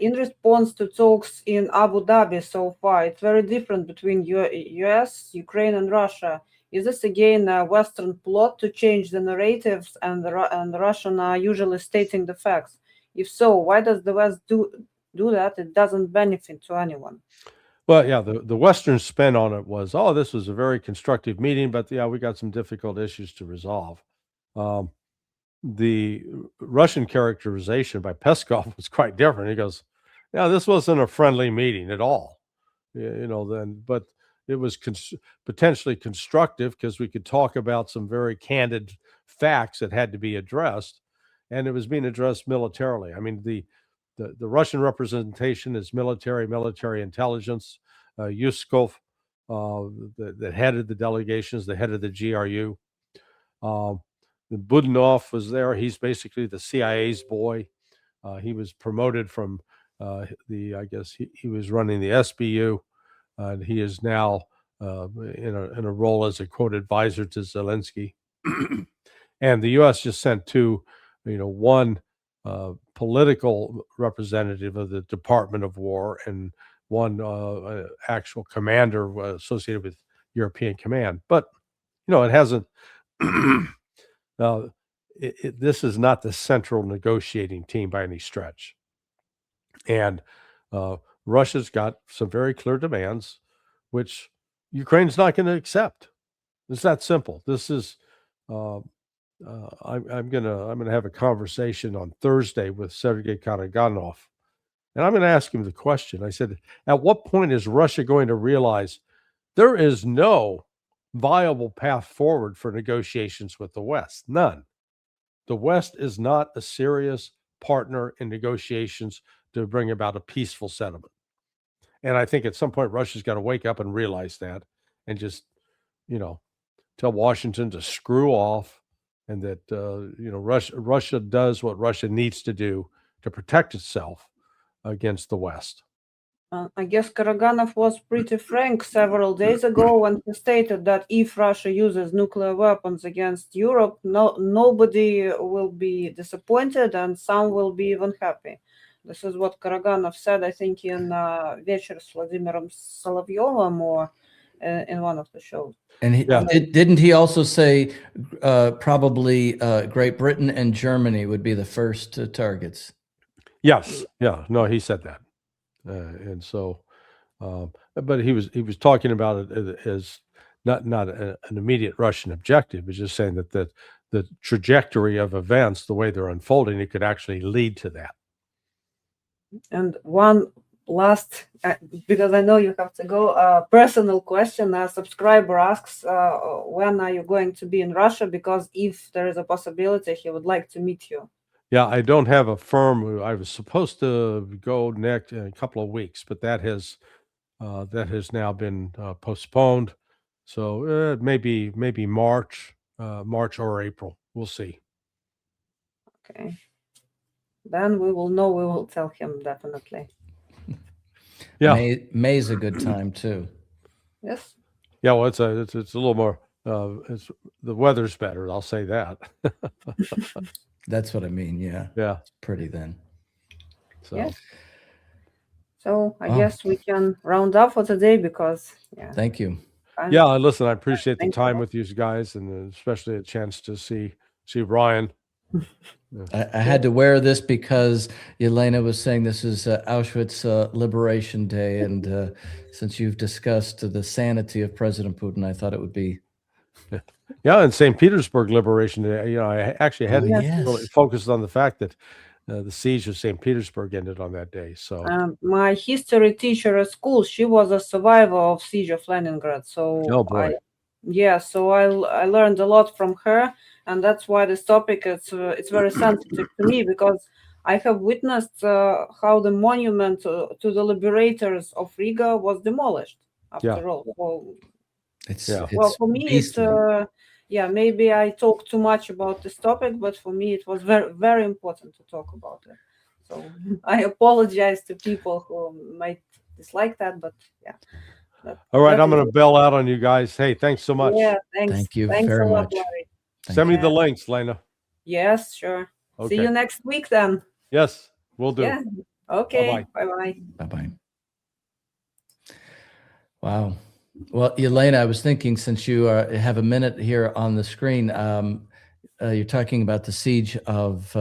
In response to talks in Abu Dhabi so far, it's very different between US, Ukraine, and Russia. Is this again a Western plot to change the narratives, and the Russian are usually stating the facts? If so, why does the West do that? It doesn't benefit to anyone. Well, yeah, the Western spin on it was, oh, this was a very constructive meeting, but yeah, we got some difficult issues to resolve. The Russian characterization by Peskov was quite different. He goes, yeah, this wasn't a friendly meeting at all, you know, but it was potentially constructive because we could talk about some very candid facts that had to be addressed, and it was being addressed militarily. I mean, the Russian representation is military intelligence. Yuskov, the head of the delegations, the head of the GRU. Budanov was there. He's basically the CIA's boy. He was promoted from I guess he was running the SBU, and he is now in a role as a quote advisor to Zelensky. And the U.S. just sent two, you know, one political representative of the Department of War and one actual commander associated with European Command. But you know, it hasn't. This is not the central negotiating team by any stretch. And Russia's got some very clear demands, which Ukraine's not going to accept. It's that simple. This is. I'm gonna have a conversation on Thursday with Sergei Karaganov, and I'm going to ask him the question. I said, at what point is Russia going to realize there is no viable path forward for negotiations with the West? None. The West is not a serious partner in negotiations to bring about a peaceful settlement. And I think at some point Russia's got to wake up and realize that, and just, you know, tell Washington to screw off, and that you know, Russia does what Russia needs to do to protect itself against the West. I guess Karaganov was pretty frank several days ago when he stated that if Russia uses nuclear weapons against Europe, nobody will be disappointed and some will be even happy. This is what Karaganov said, I think, in Вечер с Владимиром Соловьевым or in one of the shows. And didn't he also say probably Great Britain and Germany would be the first targets? Yes. Yeah. No, he said that. And so, but he was talking about it as not an immediate Russian objective. He's just saying that the trajectory of events, the way they're unfolding, it could actually lead to that. And one last, because I know you have to go, personal question. A subscriber asks, when are you going to be in Russia? Because if there is a possibility, he would like to meet you. Yeah, I don't have a firm. I was supposed to go next in a couple of weeks, but that has now been postponed. So maybe March or April. We'll see. Okay. Then we will know. We will tell him definitely. Yeah, May's a good time too. Yes. Yeah, well, it's a little more. It's the weather's better. I'll say that. That's what I mean. Yeah. Yeah. It's pretty then. So Yes. So I Wow. guess we can round up for today because Thank you. yeah, listen, I appreciate the Thank time you. with you guys, and especially a chance to see Ryan. I had to wear this because Jelena was saying this is Auschwitz Liberation Day, and since you've discussed the sanity of President Putin, I thought it would be. Yeah, and St. Petersburg Liberation Day. You know, I actually had yes. really focused on the fact that the siege of St. Petersburg ended on that day. So My history teacher at school, she was a survivor of siege of Leningrad. So oh boy, so I learned a lot from her, and that's why this topic it's very sensitive to me, because I have witnessed how the monument to the liberators of Riga was demolished after all. Well, It's for me, beastly. maybe I talk too much about this topic, but for me, it was very, very important to talk about it. So I apologize to people who might dislike that, but yeah. All right, I'm going to bail out on you guys. Hey, thanks so much. Yeah, thanks. Thank you Thanks very a lot, much. Larry. Send me the links, Lena. Yes, sure. Okay. See you next week then. Yes, we'll do. Yeah. Okay. Bye-bye. Bye-bye. Bye-bye. Wow. Well, Jelena, I was thinking, since you have a minute here on the screen, you're talking about the siege of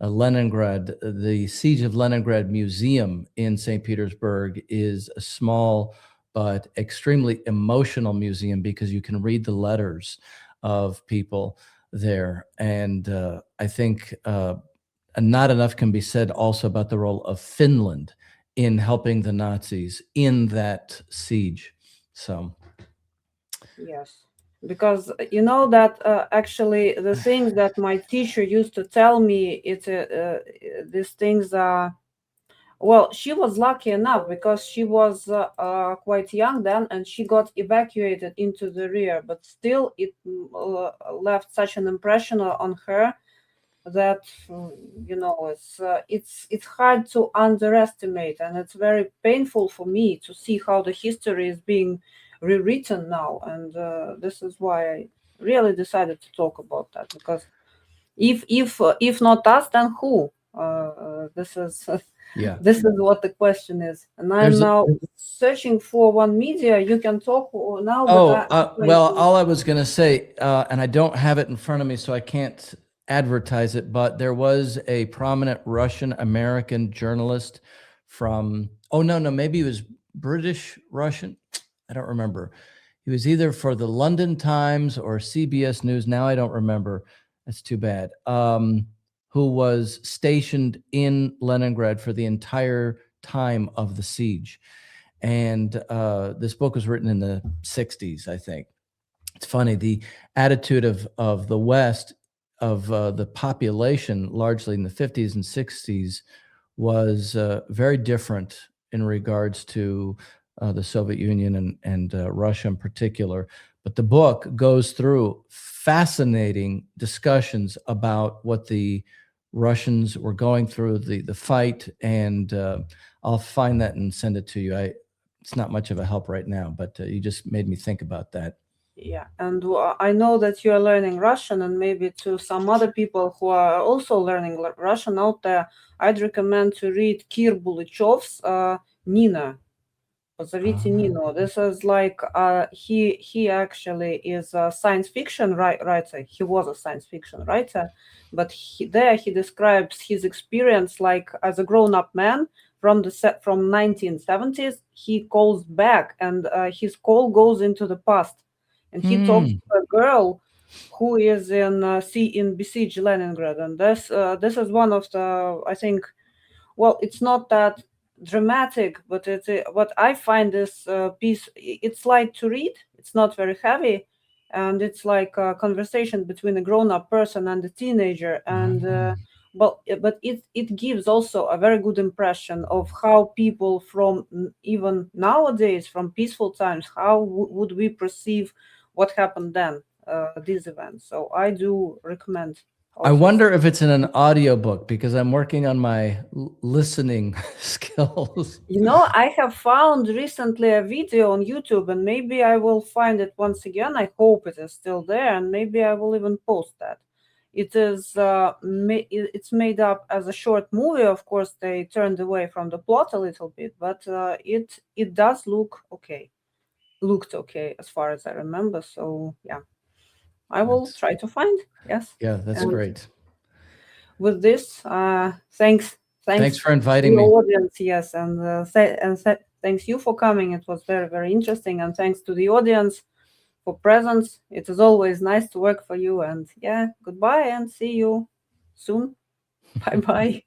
Leningrad. The Siege of Leningrad Museum in St. Petersburg is a small but extremely emotional museum, because you can read the letters of people there. And I think not enough can be said also about the role of Finland in helping the Nazis in that siege. So, yes, because you know that actually the things that my teacher used to tell me, these things are, well, she was lucky enough because she was quite young then, and she got evacuated into the rear, but still it left such an impression on her that it's hard to underestimate, and it's very painful for me to see how the history is being rewritten now, and this is why I really decided to talk about that, because if not us, then who? This is this is what the question is, and I'm now searching for one media. You can talk now. Well, all I was going to say, and I don't have it in front of me, so I can't advertise it, but there was a prominent Russian-American journalist from, maybe he was British-Russian. I don't remember. He was either for the London Times or CBS News. Now I don't remember. That's too bad. Who was stationed in Leningrad for the entire time of the siege. And this book was written in the 60s, I think. It's funny, the attitude of the West, of the population, largely in the 50s and 60s, was very different in regards to the Soviet Union and Russia in particular. But the book goes through fascinating discussions about what the Russians were going through, the fight, and I'll find that and send it to you. It's not much of a help right now, but you just made me think about that. Yeah, and I know that you are learning Russian, and maybe to some other people who are also learning Russian out there, I'd recommend to read Kir Bulichov's Nina. Позовите Nino. This is like he actually is a science fiction writer. He was a science fiction writer, but he describes his experience like as a grown-up man from 1970s. He calls back, and his call goes into the past, and he talks to a girl who is in besieged Leningrad, and this is one of the, I think, well, it's not that dramatic, but what I find this piece, it's light to read, it's not very heavy, and it's like a conversation between a grown-up person and a teenager, and but it gives also a very good impression of how people from even nowadays, from peaceful times, how would we perceive what happened then, these events. So I do recommend I wonder if it's in an audiobook because I'm working on my listening skills. You know, I have found recently a video on YouTube, and maybe I will find it once again. I hope it is still there, and maybe I will even post that. It is it's made up as a short movie. Of course, they turned away from the plot a little bit, but it does look okay. Looked okay as far as I remember. So yeah, I will try to find. Yes. Yeah, that's And great. with this, thanks For inviting to me. the audience. Yes, and thanks you for coming. It was very, very interesting, and thanks to the audience for presence. It is always nice to work for you. And yeah, goodbye and see you soon. Bye bye.